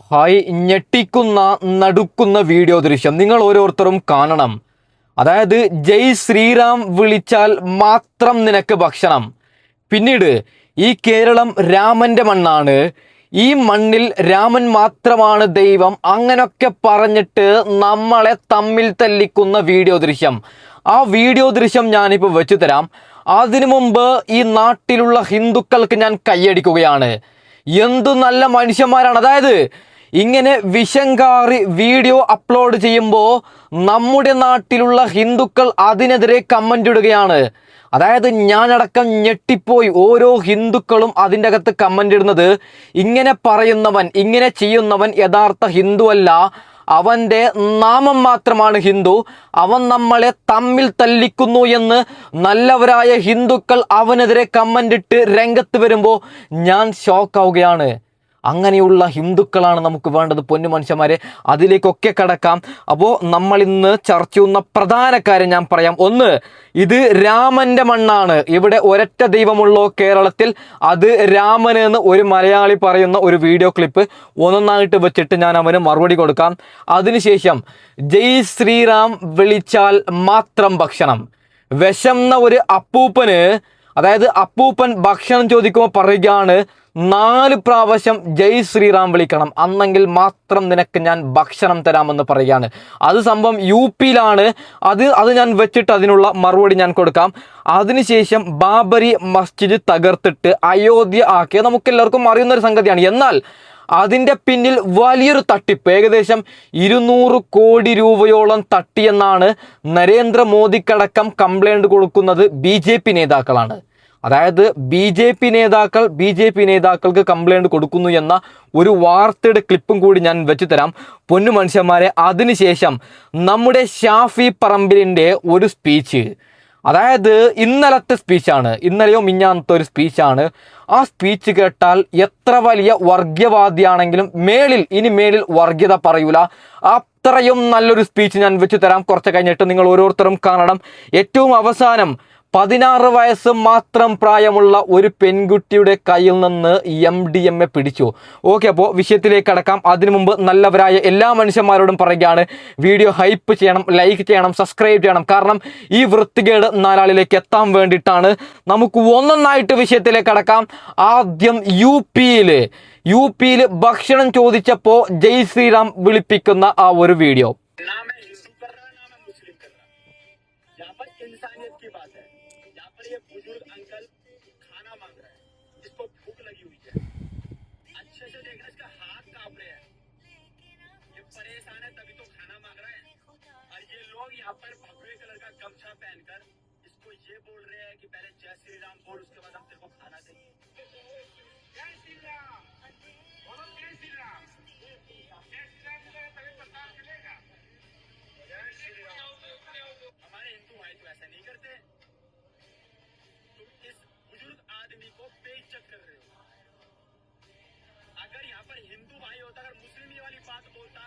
Hi, ഞെട്ടിക്കുന്ന നടുക്കുന്ന video ദൃശ്യം നിങ്ങൾ ഓരോരുത്തരും കാണണം. അതായത് ജയ് ശ്രീറാം വിളിച്ചാൽ മാത്രം നിനക്ക് ഭക്ഷണം. പിന്നീട് ഈ കേരളം രാമൻ്റെ മണ്ണാണ്, ഈ മണ്ണിൽ രാമൻ മാത്രമാണ് ദൈവം, അങ്ങനൊക്കെ പറഞ്ഞിട്ട് നമ്മളെ തമ്മിൽ തല്ലിക്കുന്ന വീഡിയോ ദൃശ്യം. ആ വീഡിയോ ദൃശ്യം ഞാനിപ്പോൾ വെച്ചു തരാം. അതിനു മുമ്പ് ഈ നാട്ടിലുള്ള ഹിന്ദുക്കൾക്ക് ഞാൻ കൈയടിക്കുകയാണ്. എന്തു നല്ല മനുഷ്യന്മാരാണ്. അതായത് ഇങ്ങനെ വിശങ്കാറി വീഡിയോ അപ്ലോഡ് ചെയ്യുമ്പോൾ നമ്മുടെ നാട്ടിലുള്ള ഹിന്ദുക്കൾ അതിനെതിരെ കമൻ്റ് ഇടുകയാണ്. അതായത് ഞാനടക്കം ഞെട്ടിപ്പോയി. ഓരോ ഹിന്ദുക്കളും അതിൻ്റെ അകത്ത് കമൻ്റ് ഇടുന്നത്, ഇങ്ങനെ പറയുന്നവൻ, ഇങ്ങനെ ചെയ്യുന്നവൻ യഥാർത്ഥ ഹിന്ദു അല്ല, അവൻ്റെ നാമം മാത്രമാണ് ഹിന്ദു, അവൻ നമ്മളെ തമ്മിൽ തല്ലിക്കുന്നു എന്ന് നല്ലവരായ ഹിന്ദുക്കൾ അവനെതിരെ കമൻ്റ് ഇട്ട് രംഗത്ത് വരുമ്പോൾ ഞാൻ ഷോക്കാവുകയാണ്. അങ്ങനെയുള്ള ഹിന്ദുക്കളാണ് നമുക്ക് വേണ്ടത്, പൊന്നു മനുഷ്യന്മാരെ. അതിലേക്കൊക്കെ കടക്കാം. അപ്പോൾ നമ്മൾ ഇന്ന് ചർച്ച ചെയ്യുന്ന പ്രധാന കാര്യം ഞാൻ പറയാം. ഒന്ന്, ഇത് രാമൻ്റെ മണ്ണാണ്, ഇവിടെ ഒരൊറ്റ ദൈവമുള്ളോ കേരളത്തിൽ, അത് രാമന് എന്ന് ഒരു മലയാളി പറയുന്ന ഒരു വീഡിയോ ക്ലിപ്പ് ഒന്നൊന്നായിട്ട് വെച്ചിട്ട് ഞാൻ അവന് മറുപടി കൊടുക്കാം. അതിനുശേഷം ജയ് ശ്രീറാം വിളിച്ചാൽ മാത്രം ഭക്ഷണം. വിശന്ന ഒരു അപ്പൂപ്പന്, അതായത് അപ്പൂപ്പൻ ഭക്ഷണം ചോദിക്കുമ്പോൾ പറയുകയാണ്, 4 പ്രാവശ്യം ജയ് ശ്രീറാം വിളിക്കണം, അന്നെങ്കിൽ മാത്രം നിനക്ക് ഞാൻ ഭക്ഷണം തരാമെന്ന് പറയുകയാണ്. അത് സംഭവം UP-യിലാണ്. അത് ഞാൻ വെച്ചിട്ട് അതിനുള്ള മറുപടി ഞാൻ കൊടുക്കാം. അതിനുശേഷം ബാബരി മസ്ജിദ് തകർത്തിട്ട് അയോധ്യ ആക്കിയ നമുക്കെല്ലാവർക്കും അറിയുന്നൊരു സംഗതിയാണ്. എന്നാൽ അതിൻ്റെ പിന്നിൽ വലിയൊരു തട്ടിപ്പ്, ഏകദേശം 200 കോടി രൂപയോളം തട്ടിയെന്നാണ് നരേന്ദ്രമോദിക്കടക്കം കംപ്ലൈൻറ്റ് കൊടുക്കുന്നത് BJP നേതാക്കളാണ്. അതായത് BJP നേതാക്കൾക്ക് കംപ്ലൈൻറ്റ് കൊടുക്കുന്നു എന്ന ഒരു വാർത്തയുടെ ക്ലിപ്പും കൂടി ഞാൻ വെച്ചു തരാം, പൊന്നു മനുഷ്യന്മാരെ. അതിനുശേഷം നമ്മുടെ ഷാഫി പറമ്പിലിൻ്റെ ഒരു സ്പീച്ച്, അതായത് ഇന്നലത്തെ സ്പീച്ചാണ്, ഇന്നലെയോ മിഞ്ഞാന്നത്തെ ഒരു സ്പീച്ചാണ്. ആ സ്പീച്ച് കേട്ടാൽ എത്ര വലിയ വർഗീയവാദിയാണെങ്കിലും ഇനി മേലിൽ വർഗീയത പറയൂല. അത്രയും നല്ലൊരു സ്പീച്ച് ഞാൻ വെച്ചു തരാം. കുറച്ച് കഴിഞ്ഞിട്ട് നിങ്ങൾ ഓരോരുത്തരും കാണണം. ഏറ്റവും അവസാനം 16 വയസ്സ് മാത്രം പ്രായമുള്ള ഒരു പെൺകുട്ടിയുടെ കയ്യിൽ നിന്ന് MDMA പിടിച്ചു. ഓക്കെ, അപ്പോൾ വിഷയത്തിലേക്ക് കടക്കാം. അതിനു മുമ്പ് നല്ലവരായ എല്ലാ മനുഷ്യന്മാരോടും പറയുകയാണ്, വീഡിയോ ഹൈപ്പ് ചെയ്യണം, ലൈക്ക് ചെയ്യണം, സബ്സ്ക്രൈബ് ചെയ്യണം. കാരണം ഈ വൃത്തികേട് നാലാളിലേക്ക് എത്താൻ വേണ്ടിയിട്ടാണ്. നമുക്ക് ഒന്നൊന്നായിട്ട് വിഷയത്തിലേക്ക് കടക്കാം. ആദ്യം UP-യിൽ ഭക്ഷണം ചോദിച്ചപ്പോൾ ജയ് ശ്രീറാം വിളിപ്പിക്കുന്ന ആ ഒരു വീഡിയോ. ये बुजुर्ग अंकल खाना मांग रहा है, जिसको भूख लगी हुई है, अच्छे से देखना, इसका हाथ कांप रहे हैं, ये परेशान है तभी तो खाना मांग रहा है। और ये लोग यहाँ पर भगवे कलर का गमछा पहनकर इसको ये बोल रहे हैं कि पहले जय श्री राम बोल, उसके बाद हम तेरे को खाना देंगे। जय श्री राम बोलो, जय श्री राम, जय श्री राम तभी प्रसाद मिलेगा। जय श्री राम। हमारे हिंदू भाई तो ऐसा नहीं करते, इस बुजुर्ग आदमी को बेइज्जत कर रहे हो। अगर यहाँ पर हिंदू भाई होता, अगर मुस्लिम ये वाली बात बोलता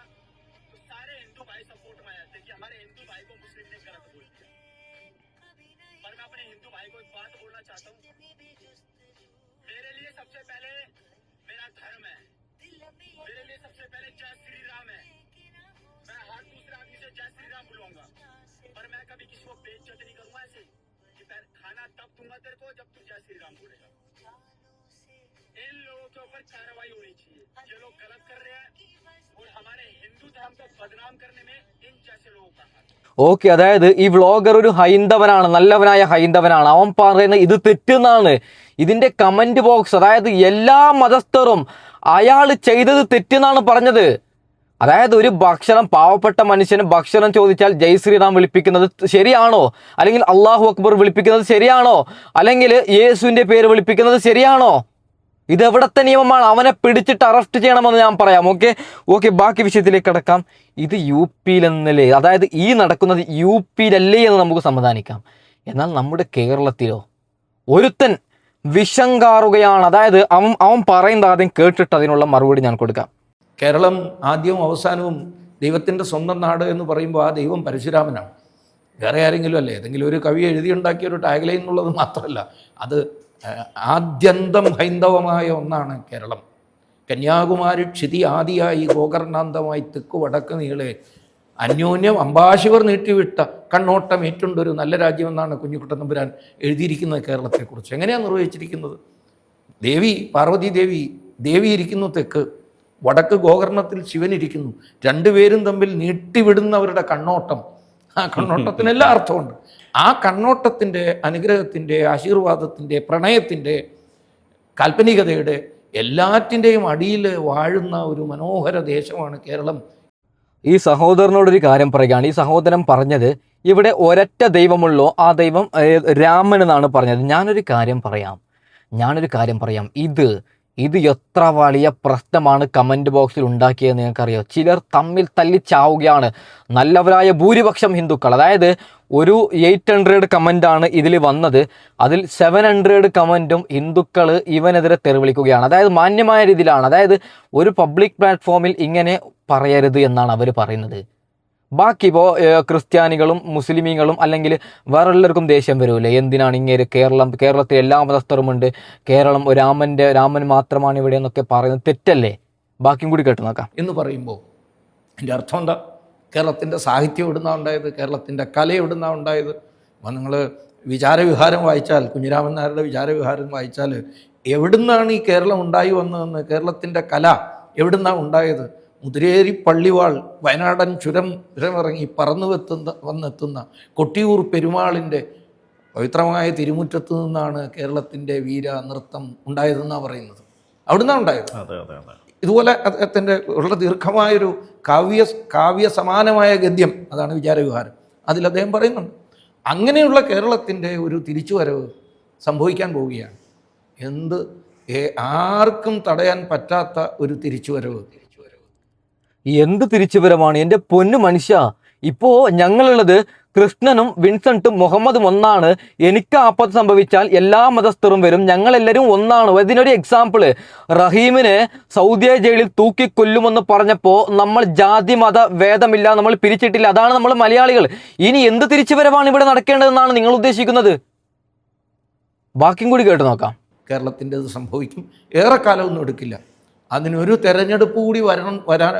तो सारे हिंदू भाई सपोर्ट में आ जाते कि हमारे हिंदू भाई को मुस्लिम ने गलत बोल दिया। पर मैं अपने हिंदू भाई को एक बात बोलना चाहता हूँ, मेरे लिए सबसे पहले मेरा धर्म है, मेरे लिए सबसे पहले जय श्री राम है। मैं हर दूसरे आदमी से जय श्री राम बुलवाऊंगा, पर मैं कभी किसी को बेइज्जत नहीं करूंगा ऐसे। खाना तब दूंगा तेरे को जब तू जय श्री राम बोलेगा। इन लोगों के ऊपर कार्रवाई होनी चाहिए, ये लोग गलत कर रहे हैं और हमारे हिंदू धर्म को बदनाम करने में इन जैसे लोगों का हाथ। ഓക്കെ, അതായത് ഈ വ്ളോഗർ ഒരു ഹൈന്ദവനാണ്, നല്ലവനായ ഹൈന്ദവനാണ്. അവൻ പറയുന്നത് ഇത് തെറ്റെന്നാണ്. ഇതിൻ്റെ കമൻറ്റ് ബോക്സ്, അതായത് എല്ലാ മതസ്ഥരും അയാൾ ചെയ്തത് തെറ്റെന്നാണ് പറഞ്ഞത്. അതായത് ഒരു പാവപ്പെട്ട മനുഷ്യന് ഭക്ഷണം ചോദിച്ചാൽ ജയ് ശ്രീറാം വിളിപ്പിക്കുന്നത് ശരിയാണോ? അല്ലെങ്കിൽ അള്ളാഹു അക്ബർ വിളിപ്പിക്കുന്നത് ശരിയാണോ? അല്ലെങ്കിൽ യേശുവിൻ്റെ പേര് വിളിപ്പിക്കുന്നത് ശരിയാണോ? ഇതെവിടത്തെ നിയമമാണ്? അവനെ പിടിച്ചിട്ട് അറസ്റ്റ് ചെയ്യണമെന്ന് ഞാൻ പറയാം. ഓക്കെ, ബാക്കി വിഷയത്തിലേക്ക് കിടക്കാം. ഇത് UP-യിലെന്നല്ലേ, അതായത് ഈ നടക്കുന്നത് UP-യിലല്ലേ എന്ന് നമുക്ക് സമാധാനിക്കാം. എന്നാൽ നമ്മുടെ കേരളത്തിലോ ഒരുത്തൻ വിഷം കാറുകയാണ്. അതായത് അവൻ പറയുന്നത് ആദ്യം കേട്ടിട്ട് അതിനുള്ള മറുപടി ഞാൻ കൊടുക്കാം. കേരളം ആദ്യവും അവസാനവും ദൈവത്തിൻ്റെ സ്വന്തം നാട് എന്ന് പറയുമ്പോൾ ആ ദൈവം പരശുരാമനാണ്, വേറെ ആരെങ്കിലും അല്ലേ? ഏതെങ്കിലും ഒരു കവി എഴുതിയുണ്ടാക്കിയ ഒരു ടാഗ്ലൈൻ എന്നുള്ളത് മാത്രമല്ല, അത് ആദ്യന്തം ഹൈന്ദവമായ ഒന്നാണ് കേരളം. കന്യാകുമാരി ക്ഷിതി ആദിയായി ഗോകർണാന്തമായി തെക്ക് വടക്ക് നീളെ അന്യോന്യം അംബാശിവർ നീട്ടിവിട്ട കണ്ണോട്ടം ഏറ്റുണ്ടൊരു നല്ല രാജ്യമെന്നാണ് കുഞ്ഞിക്കുട്ടൻ തമ്പുരാൻ എഴുതിയിരിക്കുന്നത് കേരളത്തെക്കുറിച്ച്. എങ്ങനെയാണ് നിർവഹിച്ചിരിക്കുന്നത്? ദേവി പാർവതി ദേവി ഇരിക്കുന്നു തെക്ക്, വടക്ക് ഗോകർണത്തിൽ ശിവൻ ഇരിക്കുന്നു. രണ്ടുപേരും തമ്മിൽ നീട്ടിവിടുന്നവരുടെ കണ്ണോട്ടം, ആ കണ്ണോട്ടത്തിന് എല്ലാ അർത്ഥമുണ്ട്. ആ കണ്ണോട്ടത്തിൻ്റെ അനുഗ്രഹത്തിൻ്റെ ആശീർവാദത്തിൻ്റെ പ്രണയത്തിൻ്റെ കാൽപ്പനികതയുടെ എല്ലാറ്റിൻ്റെയും അടിയിൽ വാഴുന്ന ഒരു മനോഹര ദേശമാണ് കേരളം. ഈ സഹോദരനോടൊരു കാര്യം പറയുകയാണ്. ഈ സഹോദരൻ പറഞ്ഞത് ഇവിടെ ഒരൊറ്റ ദൈവമുള്ളൂ, ആ ദൈവം രാമൻ എന്നാണ് പറഞ്ഞത്. ഞാനൊരു കാര്യം പറയാം. ഇത് എത്ര വലിയ പ്രശ്നമാണ് കമൻറ്റ് ബോക്സിൽ ഉണ്ടാക്കിയതെന്ന് നിങ്ങൾക്കറിയോ? ചിലർ തമ്മിൽ തല്ലിച്ചാവുകയാണ്. നല്ലവരായ ഭൂരിപക്ഷം ഹിന്ദുക്കൾ, അതായത് ഒരു 800 കമൻ്റാണ് ഇതിൽ വന്നത്, അതിൽ 700 കമൻറ്റും ഹിന്ദുക്കൾ ഇവനെതിരെ തെറിവിളിക്കുകയാണ്. അതായത് മാന്യമായ രീതിയിലാണ്, അതായത് ഒരു പബ്ലിക് പ്ലാറ്റ്ഫോമിൽ ഇങ്ങനെ പറയരുത് എന്നാണ് അവർ പറയുന്നത്. ബാക്കി ഇപ്പോൾ ക്രിസ്ത്യാനികളും മുസ്ലിമീങ്ങളും അല്ലെങ്കിൽ വേറെ എല്ലാവർക്കും ദേഷ്യം വരൂലേ, എന്തിനാണ് ഇങ്ങനെ കേരളത്തിൽ എല്ലാ മതസ്ഥരുമുണ്ട്, കേരളം രാമൻ മാത്രമാണ് ഇവിടെ എന്നൊക്കെ പറയുന്നത് തെറ്റല്ലേ? ബാക്കിയും കൂടി കേട്ട് നോക്കാം. എന്ന് പറയുമ്പോൾ എൻ്റെ അർത്ഥം എന്താ? കേരളത്തിൻ്റെ സാഹിത്യം എവിടുന്നാണ് ഉണ്ടായത്? കേരളത്തിൻ്റെ കല എവിടുന്നാണ് ഉണ്ടായത്? അപ്പോൾ നിങ്ങൾ വിചാരവിഹാരം വായിച്ചാൽ, കുഞ്ഞിരാമൻ നായരുടെ വിചാരവിഹാരം വായിച്ചാൽ എവിടുന്നാണ് ഈ കേരളം ഉണ്ടായി വന്നതെന്ന്, കേരളത്തിൻ്റെ കല എവിടുന്നാണ് ഉണ്ടായത്? മുതിരേരി പള്ളിവാൾ വയനാടൻ ചുരമിറങ്ങി വന്നെത്തുന്ന കൊട്ടിയൂർ പെരുമാളിൻ്റെ പവിത്രമായ തിരുമുറ്റത്ത് നിന്നാണ് കേരളത്തിൻ്റെ വീര നൃത്തം ഉണ്ടായതെന്നാണ് പറയുന്നത്. അവിടുന്നാണ് ഉണ്ടായത്. ഇതുപോലെ അദ്ദേഹത്തിൻ്റെ വളരെ ദീർഘമായൊരു കാവ്യ സമാനമായ ഗദ്യം, അതാണ് വിചാരവിഹാരം. അതിൽ അദ്ദേഹം പറയുന്നുണ്ട് അങ്ങനെയുള്ള കേരളത്തിൻ്റെ ഒരു തിരിച്ചുവരവ് സംഭവിക്കാൻ പോവുകയാണ്. ആർക്കും തടയാൻ പറ്റാത്ത ഒരു തിരിച്ചുവരവ്. എന്ത് തിരിച്ചുവരവാണ് എൻ്റെ പൊന്നു മനുഷ്യ! ഇപ്പോൾ ഞങ്ങളുള്ളത് കൃഷ്ണനും വിൻസെൻറ്റും മുഹമ്മദും ഒന്നാണ്. എനിക്ക് ആപത്ത് സംഭവിച്ചാൽ എല്ലാ മതസ്ഥരും വരും, ഞങ്ങളെല്ലാവരും ഒന്നാണ്. ഇതിനൊരു എക്സാമ്പിള്, റഹീമിനെ സൗദി ജയിലിൽ തൂക്കിക്കൊല്ലുമെന്ന് പറഞ്ഞപ്പോൾ നമ്മൾ ജാതി മത ഭേദമില്ല, നമ്മൾ പിരിച്ചിട്ടില്ല. അതാണ് നമ്മൾ മലയാളികൾ. ഇനി എന്ത് തിരിച്ചുവരവാണ് ഇവിടെ നടക്കേണ്ടതെന്നാണ് നിങ്ങൾ ഉദ്ദേശിക്കുന്നത്? ബാക്കിയും കൂടി കേട്ട് നോക്കാം. കേരളത്തിൻ്റെ ഇത് സംഭവിക്കും, ഏറെക്കാലമൊന്നും എടുക്കില്ല. അതിനൊരു തെരഞ്ഞെടുപ്പ് കൂടി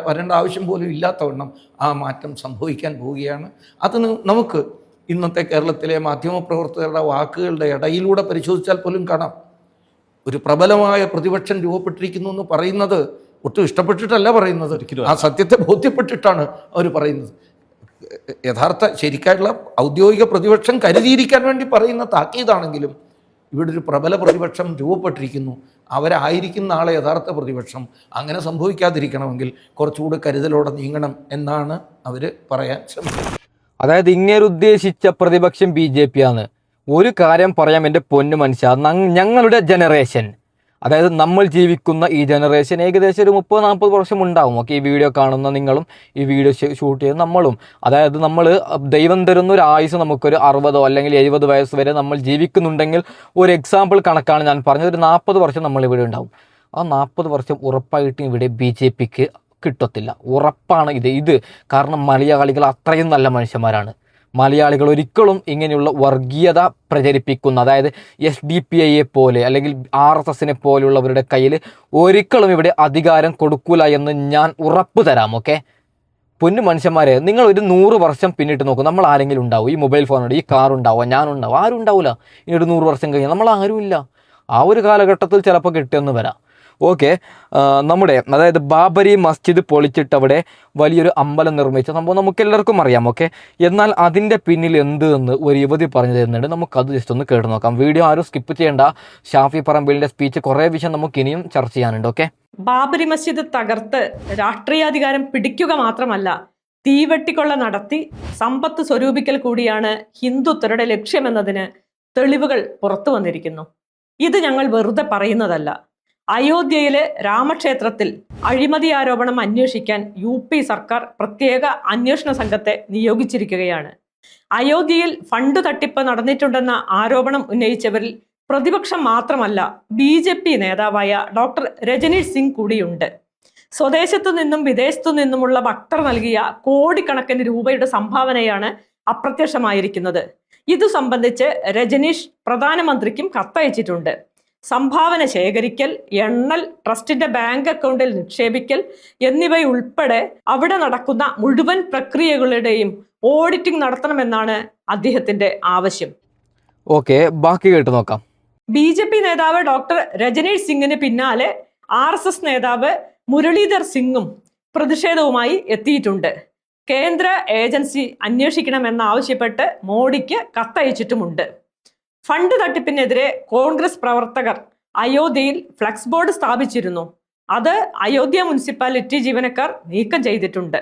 വരേണ്ട ആവശ്യം പോലും ഇല്ലാത്തവണ്ണം ആ മാറ്റം സംഭവിക്കാൻ പോവുകയാണ്. അത് നമുക്ക് ഇന്നത്തെ കേരളത്തിലെ മാധ്യമപ്രവർത്തകരുടെ വാക്കുകളുടെ ഇടയിലൂടെ പരിശോധിച്ചാൽ പോലും കാണാം. ഒരു പ്രബലമായ പ്രതിപക്ഷം രൂപപ്പെട്ടിരിക്കുന്നു എന്ന് പറയുന്നത് ഒട്ടും ഇഷ്ടപ്പെട്ടിട്ടല്ല പറയുന്നത്, ആ സത്യത്തെ ബോധ്യപ്പെട്ടിട്ടാണ് അവർ പറയുന്നത്. ശരിക്കായിട്ടുള്ള ഔദ്യോഗിക പ്രതിപക്ഷം കരുതിയിരിക്കാൻ വേണ്ടി പറയുന്ന താക്കീതാണെങ്കിലും ഇവിടെ ഒരു പ്രബല പ്രതിപക്ഷം രൂപപ്പെട്ടിരിക്കുന്നു. അവരായിരിക്കും നാളെ യഥാർത്ഥ പ്രതിപക്ഷം. അങ്ങനെ സംഭവിക്കാതിരിക്കണമെങ്കിൽ കുറച്ചുകൂടി കരുതലോടെ നീങ്ങണം എന്നാണ് അവർ പറയാൻ ശ്രമിക്കുന്നത്. അതായത് ഇങ്ങനെ ഉദ്ദേശിച്ച പ്രതിപക്ഷം BJP ആണ്. ഒരു കാര്യം പറയാം എൻ്റെ പൊന്നു മനുഷ്യ, ഞങ്ങളുടെ ജനറേഷൻ, അതായത് നമ്മൾ ജീവിക്കുന്ന ഈ ജനറേഷൻ ഏകദേശം ഒരു 30-40 വർഷം ഉണ്ടാവും. ഓക്കെ, ഈ വീഡിയോ കാണുന്ന നിങ്ങളും ഈ വീഡിയോ ഷൂട്ട് ചെയ്യുന്ന നമ്മളും, അതായത് നമ്മൾ ദൈവം തരുന്ന ഒരു ആയുസ് നമുക്കൊരു 60 അല്ലെങ്കിൽ 70 വയസ്സ് വരെ നമ്മൾ ജീവിക്കുന്നുണ്ടെങ്കിൽ ഒരു എക്സാമ്പിൾ കണക്കാണ് ഞാൻ പറഞ്ഞത്. ഒരു 40 വർഷം നമ്മൾ ഇവിടെ ഉണ്ടാവും. ആ 40 വർഷം ഉറപ്പായിട്ടും ഇവിടെ BJPക്ക് കിട്ടത്തില്ല, ഉറപ്പാണ് ഇത്. കാരണം മലയാളികൾ അത്രയും നല്ല മനുഷ്യന്മാരാണ്. മലയാളികൾ ഒരിക്കലും ഇങ്ങനെയുള്ള വർഗീയത പ്രചരിപ്പിക്കുന്ന, അതായത് SDPIയെ പോലെ അല്ലെങ്കിൽ RSSനെ പോലുള്ളവരുടെ കയ്യിൽ ഒരിക്കലും ഇവിടെ അധികാരം കൊടുക്കൂല എന്ന് ഞാൻ ഉറപ്പ് തരാം. ഓക്കെ, പൊന്നു മനുഷ്യന്മാരെ, നിങ്ങൾ ഒരു 100 വർഷം പിന്നിട്ട് നോക്കും, നമ്മൾ ആരെങ്കിലും ഉണ്ടാവും? ഈ മൊബൈൽ ഫോണുണ്ട്, ഈ കാർ ഉണ്ടാവുക, ഞാനുണ്ടാവും? ആരും ഉണ്ടാവില്ല. ഇനി ഒരു 100 വർഷം കഴിഞ്ഞാൽ നമ്മൾ ആരുമില്ല. ആ ഒരു കാലഘട്ടത്തിൽ ചിലപ്പോൾ കിട്ടിയെന്ന് വരാം. ഓക്കെ, നമ്മുടെ അതായത് ബാബരി മസ്ജിദ് പൊളിച്ചിട്ട് അവിടെ വലിയൊരു അമ്പലം നിർമ്മിച്ച സംഭവം നമുക്ക് എല്ലാവർക്കും അറിയാം. ഓക്കെ, എന്നാൽ അതിൻ്റെ പിന്നിൽ എന്ത് എന്ന് ഒരു യുവതി പറഞ്ഞു തരുന്നുണ്ട്. നമുക്കത് ജസ്റ്റ് ഒന്ന് കേട്ട് നോക്കാം. വീഡിയോ ആരും സ്കിപ്പ് ചെയ്യേണ്ട. ഷാഫി പറമ്പിലിൻ്റെ സ്പീച്ച് കുറേ വിഷയം നമുക്ക് ഇനിയും ചർച്ച ചെയ്യാനുണ്ട്. ഓക്കെ, ബാബരി മസ്ജിദ് തകർത്ത് രാഷ്ട്രീയാധികാരം പിടിക്കുക മാത്രമല്ല, തീവെട്ടിക്കൊള്ള നടത്തി സമ്പത്ത് സ്വരൂപിക്കൽ കൂടിയാണ് ഹിന്ദുത്വരുടെ ലക്ഷ്യമെന്നതിന് തെളിവുകൾ പുറത്തു വന്നിരിക്കുന്നു. ഇത് ഞങ്ങൾ വെറുതെ പറയുന്നതല്ല. അയോധ്യയിലെ രാമക്ഷേത്രത്തിൽ അഴിമതി ആരോപണം അന്വേഷിക്കാൻ UP സർക്കാർ പ്രത്യേക അന്വേഷണ സംഘത്തെ നിയോഗിച്ചിരിക്കുകയാണ്. അയോധ്യയിൽ ഫണ്ട് തട്ടിപ്പ് നടന്നിട്ടുണ്ടെന്ന ആരോപണം ഉന്നയിച്ചവരിൽ പ്രതിപക്ഷം മാത്രമല്ല, BJP നേതാവായ ഡോക്ടർ രജനീഷ് സിംഗ് കൂടിയുണ്ട്. സ്വദേശത്തു നിന്നും വിദേശത്തു നിന്നുമുള്ള ഭക്തർ നൽകിയ കോടിക്കണക്കിന് രൂപയുടെ സംഭാവനയാണ് അപ്രത്യക്ഷമായിരിക്കുന്നത്. ഇതു സംബന്ധിച്ച് രജനീഷ് പ്രധാനമന്ത്രിക്കും കത്തയച്ചിട്ടുണ്ട്. സംഭാവന ശേഖരിക്കൽ, എണ്ണൽ, ട്രസ്റ്റിന്റെ ബാങ്ക് അക്കൗണ്ടിൽ നിക്ഷേപിക്കൽ എന്നിവയുൾപ്പെടെ അവിടെ നടക്കുന്ന മുഴുവൻ പ്രക്രിയകളുടെയും ഓഡിറ്റിംഗ് നടത്തണമെന്നാണ് അദ്ദേഹത്തിന്റെ ആവശ്യം. ഓക്കെ, ബാക്കി കേട്ട് നോക്കാം. BJP നേതാവ് ഡോക്ടർ രജനീഷ് സിംഗിന് പിന്നാലെ RSS നേതാവ് മുരളീധർ സിംഗും പ്രതിഷേധവുമായി എത്തിയിട്ടുണ്ട്. കേന്ദ്ര ഏജൻസി അന്വേഷിക്കണമെന്നാവശ്യപ്പെട്ട് മോഡിക്ക് കത്തയച്ചിട്ടുമുണ്ട്. ഫണ്ട് തട്ടിപ്പിനെതിരെ കോൺഗ്രസ് പ്രവർത്തകർ അയോധ്യയിൽ ഫ്ലക്സ് ബോർഡ് സ്ഥാപിച്ചിരുന്നു. അത് അയോധ്യ മുനിസിപ്പാലിറ്റി ജീവനക്കാർ നീക്കം ചെയ്തിട്ടുണ്ട്.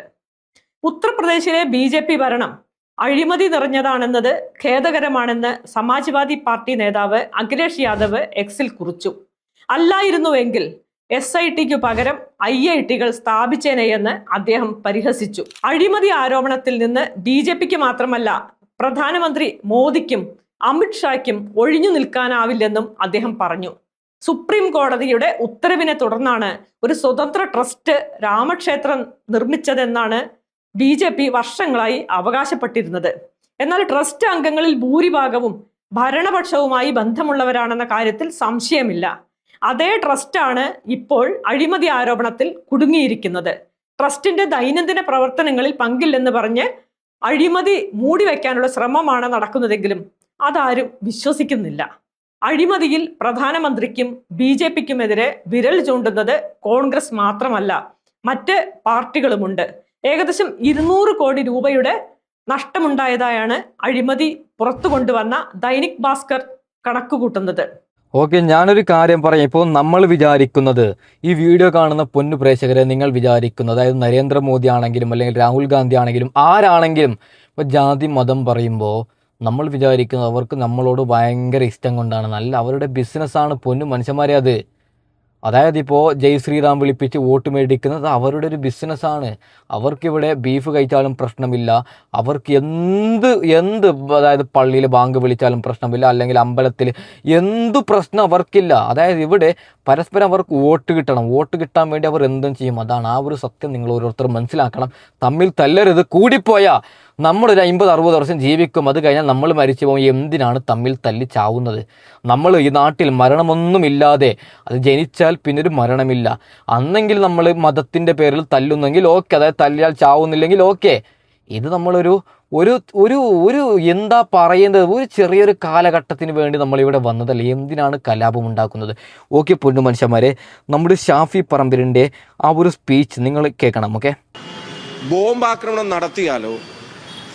ഉത്തർപ്രദേശിലെ BJP ഭരണം അഴിമതി നിറഞ്ഞതാണെന്നത് ഖേദകരമാണെന്ന് സമാജ്വാദി പാർട്ടി നേതാവ് അഖിലേഷ് യാദവ് എക്സിൽ കുറിച്ചു. അല്ലായിരുന്നുവെങ്കിൽ SITക്ക് പകരം IITകൾ സ്ഥാപിച്ചേനെയെന്ന് അദ്ദേഹം പരിഹസിച്ചു. അഴിമതി ആരോപണത്തിൽ നിന്ന് BJPക്ക് മാത്രമല്ല പ്രധാനമന്ത്രി മോദിക്കും അമിത്ഷായ്ക്കും ഒഴിഞ്ഞു നിൽക്കാനാവില്ലെന്നും അദ്ദേഹം പറഞ്ഞു. സുപ്രീം കോടതിയുടെ ഉത്തരവിനെ തുടർന്നാണ് ഒരു സ്വതന്ത്ര ട്രസ്റ്റ് രാമക്ഷേത്രം നിർമ്മിച്ചതെന്നാണ് BJP വർഷങ്ങളായി അവകാശപ്പെട്ടിരുന്നത്. എന്നാൽ ട്രസ്റ്റ് അംഗങ്ങളിൽ ഭൂരിഭാഗവും ഭരണപക്ഷവുമായി ബന്ധമുള്ളവരാണെന്ന കാര്യത്തിൽ സംശയമില്ല. അതേ ട്രസ്റ്റാണ് ഇപ്പോൾ അഴിമതി ആരോപണത്തിൽ കുടുങ്ങിയിരിക്കുന്നത്. ട്രസ്റ്റിന്റെ ദൈനംദിന പ്രവർത്തനങ്ങളിൽ പങ്കില്ലെന്ന് പറഞ്ഞ് അഴിമതി മൂടിവെക്കാനുള്ള ശ്രമമാണ് നടക്കുന്നതെങ്കിലും അതാരും വിശ്വസിക്കുന്നില്ല. അഴിമതിയിൽ പ്രധാനമന്ത്രിക്കും BJPക്കുമെതിരെ വിരൽ ചൂണ്ടുന്നത് കോൺഗ്രസ് മാത്രമല്ല, മറ്റ് പാർട്ടികളുമുണ്ട്. ഏകദേശം 200 കോടി രൂപയുടെ നഷ്ടമുണ്ടായതായാണ് അഴിമതി പുറത്തു കൊണ്ടുവന്ന ദൈനിക് ഭാസ്കർ കണക്കുകൂട്ടുന്നത്. ഓക്കെ, ഞാനൊരു കാര്യം പറയാം. ഇപ്പോൾ നമ്മൾ വിചാരിക്കുന്നത്, ഈ വീഡിയോ കാണുന്ന പൊന്നു പ്രേക്ഷകരെ, നിങ്ങൾ വിചാരിക്കുന്നത്, അതായത് നരേന്ദ്രമോദി ആണെങ്കിലും അല്ലെങ്കിൽ രാഹുൽ ഗാന്ധി ആണെങ്കിലും ആരാണെങ്കിലും ഇപ്പോൾ ജാതി മതം പറയുമ്പോൾ നമ്മൾ വിചാരിക്കുന്നത് അവർക്ക് നമ്മളോട് ഭയങ്കര ഇഷ്ടം കൊണ്ടാണ്. നല്ല അവരുടെ ബിസിനസ്സാണ് പൊന്നു മനുഷ്യന്മാരെ അത്. അതായത് ഇപ്പോൾ ജയ് ശ്രീറാം വിളിപ്പിച്ച് വോട്ട് മേടിക്കുന്നത് അവരുടെ ഒരു ബിസിനസ്സാണ്. അവർക്കിവിടെ ബീഫ് കഴിച്ചാലും പ്രശ്നമില്ല, അവർക്ക് എന്ത് അതായത് പള്ളിയിൽ ബാങ്ക് വിളിച്ചാലും പ്രശ്നമില്ല, അല്ലെങ്കിൽ അമ്പലത്തിൽ എന്തു പ്രശ്നം അവർക്കില്ല. അതായത് ഇവിടെ പരസ്പരം അവർക്ക് വോട്ട് കിട്ടണം, വോട്ട് കിട്ടാൻ വേണ്ടി അവർ എന്തും ചെയ്യും. അതാണ് ആ ഒരു സത്യം നിങ്ങൾ ഓരോരുത്തർ മനസ്സിലാക്കണം. തമ്മിൽ തല്ലരുത്. കൂടിപ്പോയാൽ നമ്മളൊരു 50-60 വർഷം ജീവിക്കും, അത് കഴിഞ്ഞാൽ നമ്മൾ മരിച്ചു പോകും. എന്തിനാണ് തമ്മിൽ തല്ലി ചാവുന്നത്? നമ്മൾ ഈ നാട്ടിൽ മരണമൊന്നുമില്ലാതെ, അത് ജനിച്ചാൽ പിന്നൊരു മരണമില്ല. അന്നെങ്കിൽ നമ്മൾ മതത്തിൻ്റെ പേരിൽ തല്ലുന്നെങ്കിൽ ഓക്കെ, അതായത് തല്ലിയാൽ ചാവുന്നില്ലെങ്കിൽ ഓക്കെ. ഇത് നമ്മളൊരു ഒരു ഒരു ഒരു എന്താ പറയുന്നത്, ഒരു ചെറിയൊരു കാലഘട്ടത്തിന് വേണ്ടി നമ്മളിവിടെ വന്നതല്ല. എന്തിനാണ് കലാപം ഉണ്ടാക്കുന്നത്? ഓക്കെ പൊന്നു മനുഷ്യന്മാരെ, നമ്മുടെ ഷാഫി പറമ്പിലിൻ്റെ ആ ഒരു സ്പീച്ച് നിങ്ങൾ കേൾക്കണം. ഓക്കെ, ബോംബാക്രമണം നടത്തിയാലോ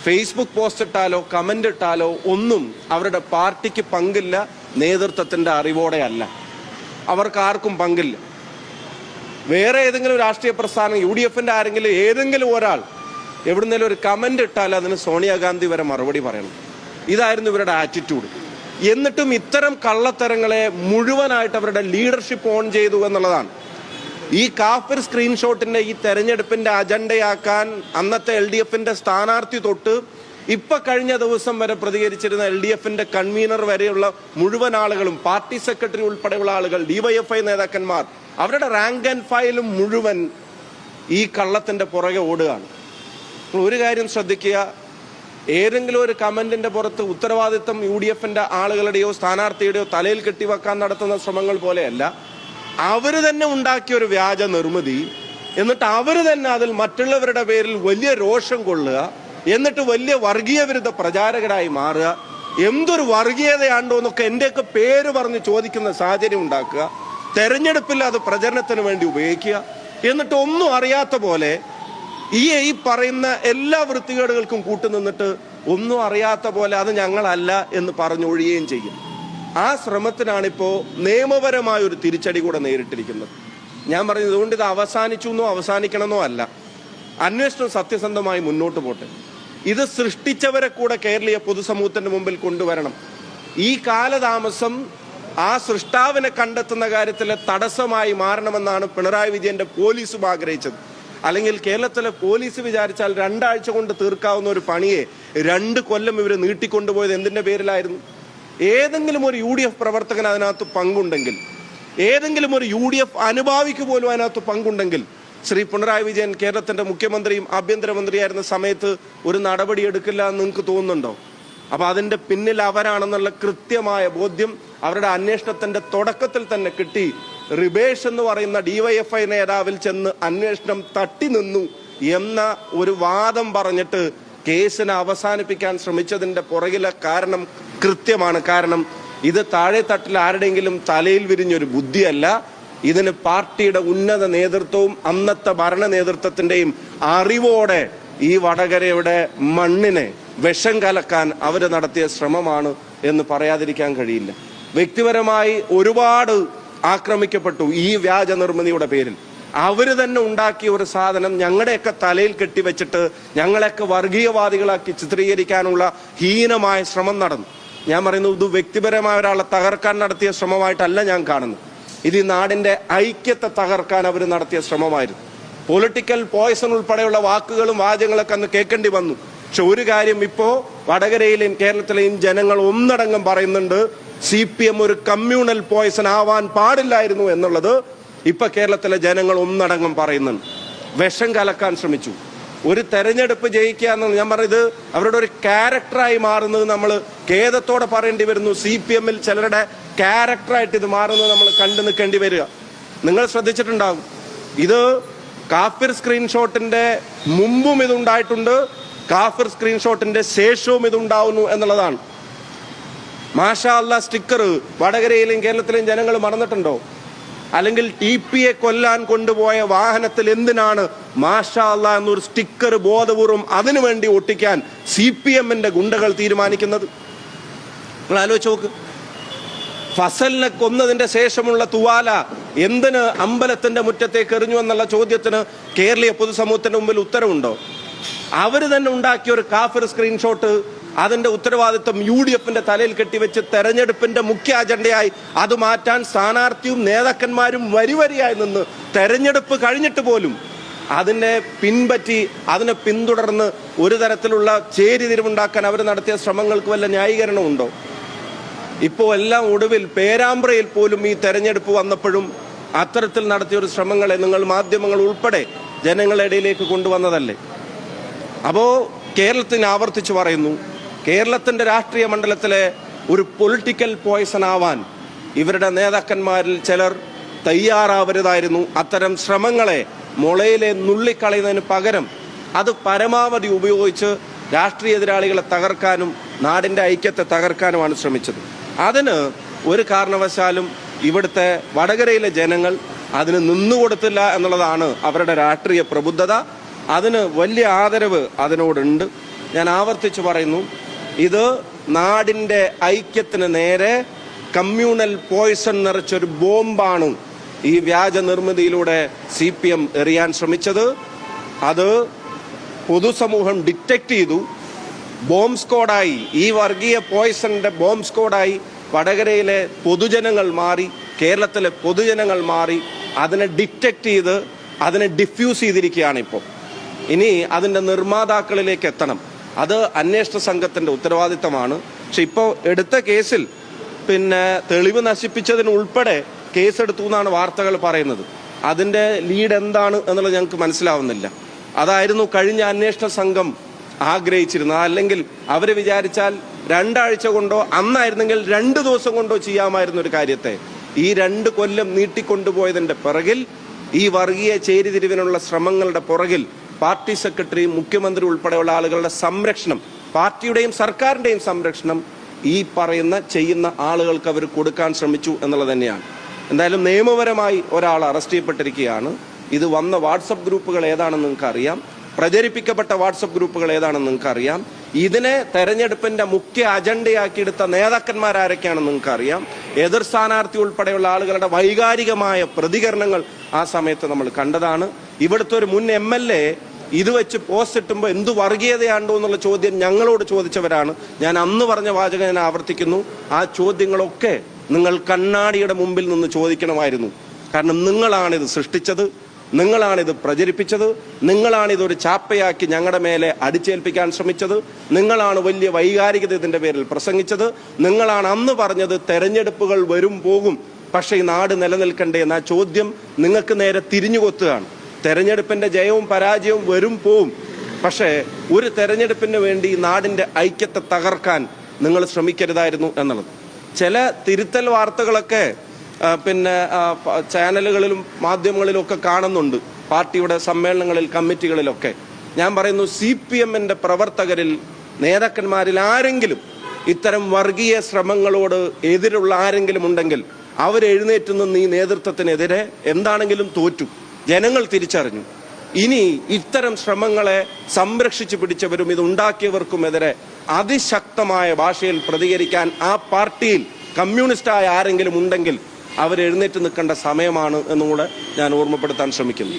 ഫേസ്ബുക്ക് പോസ്റ്റ് ഇട്ടാലോ കമന്റ് ഇട്ടാലോ ഒന്നും അവരുടെ പാർട്ടിക്ക് പങ്കില്ല, നേതൃത്വത്തിന്റെ അറിവോടെ അല്ല, അവർക്ക് ആർക്കും പങ്കില്ല. വേറെ ഏതെങ്കിലും രാഷ്ട്രീയ പ്രസ്ഥാനം, UDFന്റെ ആരെങ്കിലും ഏതെങ്കിലും ഒരാൾ എവിടുന്നേലും ഒരു കമന്റ് ഇട്ടാൽ അതിന് സോണിയാഗാന്ധി വരെ മറുപടി പറയണം. ഇതായിരുന്നു ഇവരുടെ ആറ്റിറ്റ്യൂഡ്. എന്നിട്ടും ഇത്തരം കള്ളത്തരങ്ങളെ മുഴുവനായിട്ട് അവരുടെ ലീഡർഷിപ്പ് ഓൺ ചെയ്തു എന്നുള്ളതാണ്. ഈ കാഫിർ സ്ക്രീൻഷോട്ടിന്റെ ഈ തെരഞ്ഞെടുപ്പിന്റെ അജണ്ടയാക്കാൻ അന്നത്തെ LDFന്റെ സ്ഥാനാർത്ഥി തൊട്ട് ഇപ്പൊ കഴിഞ്ഞ ദിവസം വരെ പ്രതികരിച്ചിരുന്ന LDFന്റെ കൺവീനർ വരെയുള്ള മുഴുവൻ ആളുകളും, പാർട്ടി സെക്രട്ടറി ഉൾപ്പെടെയുള്ള ആളുകൾ, DYFI നേതാക്കന്മാർ, അവരുടെ റാങ്ക് ആൻഡ് ഫയലും മുഴുവൻ ഈ കള്ളത്തിന്റെ പുറകെ ഓടുകയാണ്. ഒരു കാര്യം ശ്രദ്ധിക്കുക, ഏതെങ്കിലും ഒരു കമന്റിന്റെ പുറത്ത് ഉത്തരവാദിത്തം UDFന്റെ ആളുകളുടെയോ സ്ഥാനാർത്ഥിയുടെയോ തലയിൽ കെട്ടിവെക്കാൻ നടത്തുന്ന ശ്രമങ്ങൾ പോലെയല്ല. അവര് തന്നെ ഉണ്ടാക്കിയ ഒരു വ്യാജ നിർമ്മിതി, എന്നിട്ട് അവര് തന്നെ അതിൽ മറ്റുള്ളവരുടെ പേരിൽ വലിയ രോഷം കൊള്ളുക, എന്നിട്ട് വലിയ വർഗീയ വിരുദ്ധ പ്രചാരകരായി മാറുക. എന്തൊരു വർഗീയതയാണ്ടോ എന്നൊക്കെ എന്റെയൊക്കെ പേര് പറഞ്ഞ് ചോദിക്കുന്ന സാഹചര്യം ഉണ്ടാക്കുക, തെരഞ്ഞെടുപ്പിൽ അത് പ്രചരണത്തിന് വേണ്ടി ഉപയോഗിക്കുക, എന്നിട്ട് ഒന്നും അറിയാത്ത പോലെ ഈ പറയുന്ന എല്ലാ വൃത്തികേടുകൾക്കും കൂട്ടുനിന്നിട്ട് ഒന്നും അറിയാത്ത പോലെ അത് ഞങ്ങളല്ല എന്ന് പറഞ്ഞൊഴിയുകയും ചെയ്യും. ആ ശ്രമത്തിനാണിപ്പോൾ നിയമപരമായ ഒരു തിരിച്ചടി കൂടെ നേരിട്ടിരിക്കുന്നത്. ഞാൻ പറഞ്ഞത് അതുകൊണ്ട് ഇത് അവസാനിച്ചു എന്നോ അവസാനിക്കണമെന്നോ അല്ല, അന്വേഷണം സത്യസന്ധമായി മുന്നോട്ട് പോട്ടെ. ഇത് സൃഷ്ടിച്ചവരെ കൂടെ കേരളീയ പൊതുസമൂഹത്തിന്റെ മുമ്പിൽ കൊണ്ടുവരണം. ഈ കാലതാമസം ആ സൃഷ്ടാവിനെ കണ്ടെത്തുന്ന കാര്യത്തിലെ തടസ്സമായി മാറണമെന്നാണ് പിണറായി വിജയന്റെ പോലീസും ആഗ്രഹിച്ചത്. അല്ലെങ്കിൽ കേരളത്തിലെ പോലീസ് വിചാരിച്ചാൽ 2 ആഴ്ച കൊണ്ട് തീർക്കാവുന്ന ഒരു പണിയെ 2 കൊല്ലം ഇവർ നീട്ടിക്കൊണ്ടുപോയത് എന്തിന്റെ പേരിലായിരുന്നു? ഏതെങ്കിലും ഒരു UDF പ്രവർത്തകൻ അതിനകത്ത് പങ്കുണ്ടെങ്കിൽ, ഏതെങ്കിലും ഒരു UDF അനുഭാവിക്ക് പോലും അതിനകത്ത് പങ്കുണ്ടെങ്കിൽ, ശ്രീ പിണറായി വിജയൻ കേരളത്തിന്റെ മുഖ്യമന്ത്രിയും ആഭ്യന്തരമന്ത്രിയായിരുന്ന സമയത്ത് ഒരു നടപടി എടുക്കില്ല എന്ന് നിങ്ങൾക്ക് തോന്നുന്നുണ്ടോ? അപ്പൊ അതിന്റെ പിന്നിൽ അവരാണെന്നുള്ള കൃത്യമായ ബോധ്യം അവരുടെ അന്വേഷണത്തിന്റെ തുടക്കത്തിൽ തന്നെ കിട്ടി. റിബേഷ് എന്ന് പറയുന്ന ഡിവൈഎഫ്ഐ നേതാവിൽ ചെന്ന് അന്വേഷണം തട്ടി നിന്നു എന്ന ഒരു വാദം പറഞ്ഞിട്ട് കേസിനെ അവസാനിപ്പിക്കാൻ ശ്രമിച്ചതിന്റെ പുറകിലെ കാരണം കൃത്യമാണ്. കാരണം ഇത് താഴെ തട്ടിൽ ആരുടെയെങ്കിലും തലയിൽ വിരിഞ്ഞൊരു ബുദ്ധിയല്ല. ഇതിന് പാർട്ടിയുടെ ഉന്നത നേതൃത്വവും അന്നത്തെ ഭരണ നേതൃത്വത്തിന്റെയും അറിവോടെ ഈ വടകരയുടെ മണ്ണിനെ വിഷം കലക്കാൻ അവർ നടത്തിയ ശ്രമമാണ് എന്ന് പറയാതിരിക്കാൻ കഴിയില്ല. വ്യക്തിപരമായി ഒരുപാട് ആക്രമിക്കപ്പെട്ടു ഈ വ്യാജ നിർമ്മിതിയുടെ പേരിൽ. അവര് തന്നെ ഉണ്ടാക്കിയ ഒരു സാധനം ഞങ്ങളുടെയൊക്കെ തലയിൽ കെട്ടിവെച്ചിട്ട് ഞങ്ങളെയൊക്കെ വർഗീയവാദികളാക്കി ചിത്രീകരിക്കാനുള്ള ഹീനമായ ശ്രമം നടന്നു. ഞാൻ പറയുന്നു, ഇത് വ്യക്തിപരമായ ഒരാളെ തകർക്കാൻ നടത്തിയ ശ്രമമായിട്ടല്ല ഞാൻ കാണുന്നത്. ഇത് ഈ നാടിന്റെ ഐക്യത്തെ തകർക്കാൻ അവർ നടത്തിയ ശ്രമമായിരുന്നു. പൊളിറ്റിക്കൽ പോയ്സൺ ഉൾപ്പെടെയുള്ള വാക്കുകളും വാചകങ്ങളൊക്കെ അന്ന് കേൾക്കേണ്ടി വന്നു. പക്ഷെ ഒരു കാര്യം ഇപ്പോ വടകരയിലെയും കേരളത്തിലെയും ജനങ്ങൾ ഒന്നടങ്കം പറയുന്നുണ്ട്, CPM ഒരു കമ്മ്യൂണൽ പോയ്സൺ ആവാൻ പാടില്ലായിരുന്നു എന്നുള്ളത് ഇപ്പൊ കേരളത്തിലെ ജനങ്ങൾ ഒന്നടങ്കം പറയുന്നുണ്ട്. വിഷം കലക്കാൻ ശ്രമിച്ചു. ഒരു തെരഞ്ഞെടുപ്പ് ജയിക്കുക എന്ന് ഞാൻ പറഞ്ഞത് അവരുടെ ഒരു ക്യാരക്ടറായി മാറുന്നത് നമ്മൾ ഖേദത്തോടെ പറയേണ്ടി വരുന്നു. CPM-ൽ ചിലരുടെ ക്യാരക്ടറായിട്ട് ഇത് മാറുന്നത് നമ്മൾ കണ്ടു നിൽക്കേണ്ടി വരിക. നിങ്ങൾ ശ്രദ്ധിച്ചിട്ടുണ്ടാകും, ഇത് കാഫിർ സ്ക്രീൻഷോട്ടിന്റെ മുമ്പും ഇതുണ്ടായിട്ടുണ്ട്, കാഫിർ സ്ക്രീൻഷോട്ടിന്റെ ശേഷവും ഇതുണ്ടാവുന്നു എന്നുള്ളതാണ്. മാഷാ അല്ലാ സ്റ്റിക്കർ വടകരയിലെയും കേരളത്തിലെയും ജനങ്ങൾ മറന്നിട്ടുണ്ടോ? അല്ലെങ്കിൽ TP-യെ കൊല്ലാൻ കൊണ്ടുപോയ വാഹനത്തിൽ എന്തിനാണ് മാഷാ അല്ലാ എന്നൊരു സ്റ്റിക്കർ ബോധപൂർവം അതിനു വേണ്ടി ഒട്ടിക്കാൻ CPM-ന്റെ ഗുണ്ടകൾ തീരുമാനിക്കുന്നത്? നിങ്ങൾ ആലോചിച്ച് നോക്ക്. ഫസലിനെ കൊന്നതിന്റെ ശേഷമുള്ള തുവാല എന്തിന് അമ്പലത്തിന്റെ മുറ്റത്തേക്ക് എറിഞ്ഞു എന്നുള്ള ചോദ്യത്തിന് കേരളീയ പൊതുസമൂഹത്തിന്റെ മുമ്പിൽ ഉത്തരവുണ്ടോ? അവര് തന്നെ ഉണ്ടാക്കിയ ഒരു കാഫിർ സ്ക്രീൻഷോട്ട്, അതിന്റെ ഉത്തരവാദിത്വം UDF-ന്റെ തലയിൽ കെട്ടിവെച്ച് തെരഞ്ഞെടുപ്പിന്റെ മുഖ്യ അജണ്ടയായി അത് മാറ്റാൻ സ്ഥാനാർത്ഥിയും നേതാക്കന്മാരും വരിവരിയായി നിന്ന് തെരഞ്ഞെടുപ്പ് കഴിഞ്ഞിട്ട് പോലും അതിനെ പിൻപറ്റി അതിനെ പിന്തുടർന്ന് ഒരു തരത്തിലുള്ള ചേരിതിരിവുണ്ടാക്കാൻ അവർ നടത്തിയ ശ്രമങ്ങൾക്ക് വല്ല ന്യായീകരണമുണ്ടോ? ഇപ്പോൾ എല്ലാം ഒടുവിൽ പേരാമ്പ്രയിൽ പോലും ഈ തെരഞ്ഞെടുപ്പ് വന്നപ്പോഴും അത്തരത്തിൽ നടത്തിയ ഒരു ശ്രമങ്ങളെ നിങ്ങൾ മാധ്യമങ്ങൾ ഉൾപ്പെടെ ജനങ്ങളുടെ ഇടയിലേക്ക് കൊണ്ടുവന്നതല്ലേ? അപ്പോ കേരളത്തിന് ആവർത്തിച്ചു പറയുന്നു, കേരളത്തിന്റെ രാഷ്ട്രീയ മണ്ഡലത്തിലെ ഒരു പൊളിറ്റിക്കൽ പോയ്സൺ ആവാൻ ഇവരുടെ നേതാക്കന്മാരിൽ ചിലർ തയ്യാറാവരുതായിരുന്നു. അത്തരം ശ്രമങ്ങളെ മുളയിലെ നുള്ളിക്കളയുന്നതിന് പകരം അത് പരമാവധി ഉപയോഗിച്ച് രാഷ്ട്രീയ എതിരാളികളെ തകർക്കാനും നാടിന്റെ ഐക്യത്തെ തകർക്കാനുമാണ് ശ്രമിച്ചത്. അതിന് ഒരു കാരണവശാലും ഇവിടുത്തെ വടകരയിലെ ജനങ്ങൾ അതിന് നിന്നുകൊടുത്തില്ല എന്നുള്ളതാണ് അവരുടെ രാഷ്ട്രീയ പ്രബുദ്ധത. അതിന് വലിയ ആദരവ് അതിനോടുണ്ട്. ഞാൻ ആവർത്തിച്ചു പറയുന്നു, ഇത് നാടിന്റെ ഐക്യത്തിന് നേരെ കമ്മ്യൂണൽ പോയ്സൺ നിറച്ചൊരു ബോംബാണ് ഈ വ്യാജ നിർമ്മിതിയിലൂടെ CPM എറിയാൻ ശ്രമിച്ചത്. അത് പൊതുസമൂഹം ഡിറ്റക്ട് ചെയ്തു. ബോംബ് സ്ക്വാഡായി, ഈ വർഗീയ പോയ്സണിന്റെ ബോംബ് സ്ക്വാഡായി വടകരയിലെ പൊതുജനങ്ങൾ മാറി, കേരളത്തിലെ പൊതുജനങ്ങൾ മാറി. അതിനെ ഡിറ്റക്ട് ചെയ്ത് അതിനെ ഡിഫ്യൂസ് ചെയ്തിരിക്കുകയാണ് ഇപ്പോൾ. ഇനി അതിന്റെ നിർമ്മാതാക്കളിലേക്ക് എത്തണം. അത് അന്വേഷണ സംഘത്തിന്റെ ഉത്തരവാദിത്തമാണ്. പക്ഷെ ഇപ്പോൾ എടുത്ത കേസിൽ തെളിവ് നശിപ്പിച്ചതിന് ഉൾപ്പെടെ കേസെടുത്തു എന്നാണ് വാർത്തകൾ പറയുന്നത്. അതിന്റെ ലീഡ് എന്താണ് എന്നുള്ളത് ഞങ്ങൾക്ക് മനസ്സിലാവുന്നില്ല. അതായിരുന്നു കഴിഞ്ഞ അന്വേഷണ സംഘം ആഗ്രഹിച്ചിരുന്നത്. അല്ലെങ്കിൽ അവര് വിചാരിച്ചാൽ 2 ആഴ്ച കൊണ്ടോ അന്നായിരുന്നെങ്കിൽ 2 ദിവസം കൊണ്ടോ ചെയ്യാമായിരുന്ന ഒരു കാര്യത്തെ ഈ 2 കൊല്ലം നീട്ടിക്കൊണ്ടുപോയതിന്റെ പിറകിൽ, ഈ വർഗീയ ചേരിതിരിവിനുള്ള ശ്രമങ്ങളുടെ പുറകിൽ പാർട്ടി സെക്രട്ടറി, മുഖ്യമന്ത്രി ഉൾപ്പെടെയുള്ള ആളുകളുടെ സംരക്ഷണം, പാർട്ടിയുടെയും സർക്കാരിന്റെയും സംരക്ഷണം ഈ ചെയ്യുന്ന ആളുകൾക്ക് അവർ കൊടുക്കാൻ ശ്രമിച്ചു എന്നുള്ളത് തന്നെയാണ്. എന്തായാലും നിയമപരമായി ഒരാൾ അറസ്റ്റ് ചെയ്യപ്പെട്ടിരിക്കുകയാണ്. ഇത് വന്ന വാട്സപ്പ് ഗ്രൂപ്പുകൾ ഏതാണെന്ന് നിങ്ങൾക്ക് അറിയാം, പ്രചരിപ്പിക്കപ്പെട്ട വാട്സപ്പ് ഗ്രൂപ്പുകൾ ഏതാണെന്ന് നിങ്ങൾക്ക് അറിയാം. ഇതിനെ തെരഞ്ഞെടുപ്പിന്റെ മുഖ്യ അജണ്ടയാക്കിയെടുത്ത നേതാക്കന്മാരാരൊക്കെയാണെന്ന് നിങ്ങൾക്ക് അറിയാം. എതിർ സ്ഥാനാർത്ഥി ഉൾപ്പെടെയുള്ള ആളുകളുടെ വൈകാരികമായ പ്രതികരണങ്ങൾ ആ സമയത്ത് നമ്മൾ കണ്ടതാണ്. ഇവിടുത്തെ ഒരു മുൻ MLA ഇത് വെച്ച് പോസ്റ്റ് ഇട്ടുമ്പോൾ എന്ത് വർഗീയതയാണ്ടോ എന്നുള്ള ചോദ്യം ഞങ്ങളോട് ചോദിച്ചവരാണ്. ഞാൻ അന്ന് പറഞ്ഞ വാചകം ഞാൻ ആവർത്തിക്കുന്നു, ആ ചോദ്യങ്ങളൊക്കെ നിങ്ങൾ കണ്ണാടിയുടെ മുമ്പിൽ നിന്ന് ചോദിക്കണമായിരുന്നു. കാരണം നിങ്ങളാണിത് സൃഷ്ടിച്ചത്, നിങ്ങളാണിത് പ്രചരിപ്പിച്ചത്, നിങ്ങളാണിതൊരു ചാപ്പയാക്കി ഞങ്ങളുടെ മേലെ അടിച്ചേൽപ്പിക്കാൻ ശ്രമിച്ചത്, നിങ്ങളാണ് വലിയ വൈകാരികത ഇതിന്റെ പേരിൽ പ്രസംഗിച്ചത്, നിങ്ങളാണ് അന്ന് പറഞ്ഞത് തെരഞ്ഞെടുപ്പുകൾ വരും പോകും, പക്ഷേ ഈ നാട് നിലനിൽക്കണ്ടേ എന്ന ചോദ്യം നിങ്ങൾക്ക് നേരെ തിരിഞ്ഞുകൊത്തുകയാണ്. തെരഞ്ഞെടുപ്പിന്റെ ജയവും പരാജയവും വരും പോവും, പക്ഷേ ഒരു തെരഞ്ഞെടുപ്പിന് വേണ്ടി നാടിന്റെ ഐക്യത്തെ തകർക്കാൻ നിങ്ങൾ ശ്രമിക്കരുതായിരുന്നു എന്നുള്ളത്. ചില തിരുത്തൽ വാർത്തകളൊക്കെ പിന്നെ ചാനലുകളിലും മാധ്യമങ്ങളിലും ഒക്കെ കാണുന്നുണ്ട്, പാർട്ടിയുടെ സമ്മേളനങ്ങളിൽ കമ്മിറ്റികളിലൊക്കെ. ഞാൻ പറയുന്നു, CPM-ന്റെ പ്രവർത്തകരിൽ നേതാക്കന്മാരിൽ ആരെങ്കിലും ഇത്തരം വർഗീയ ശ്രമങ്ങളോട് എതിരുള്ള ആരെങ്കിലും ഉണ്ടെങ്കിൽ അവരെഴുന്നേറ്റ് നിന്ന് ഈ നേതൃത്വത്തിനെതിരെ എന്താണെങ്കിലും തോറ്റു. ജനങ്ങൾ തിരിച്ചറിഞ്ഞു. ഇനി ഇത്തരം ശ്രമങ്ങളെ സംരക്ഷിച്ചു പിടിച്ചവരും ഇത് ഉണ്ടാക്കിയവർക്കുമെതിരെ അതിശക്തമായ ഭാഷയിൽ പ്രതികരിക്കാൻ ആ പാർട്ടിയിൽ കമ്മ്യൂണിസ്റ്റായ ആരെങ്കിലും ഉണ്ടെങ്കിൽ അവരെഴുന്നേറ്റ് നിൽക്കേണ്ട സമയമാണ് എന്നും കൂടെ ഞാൻ ഓർമ്മപ്പെടുത്താൻ ശ്രമിക്കുന്നു.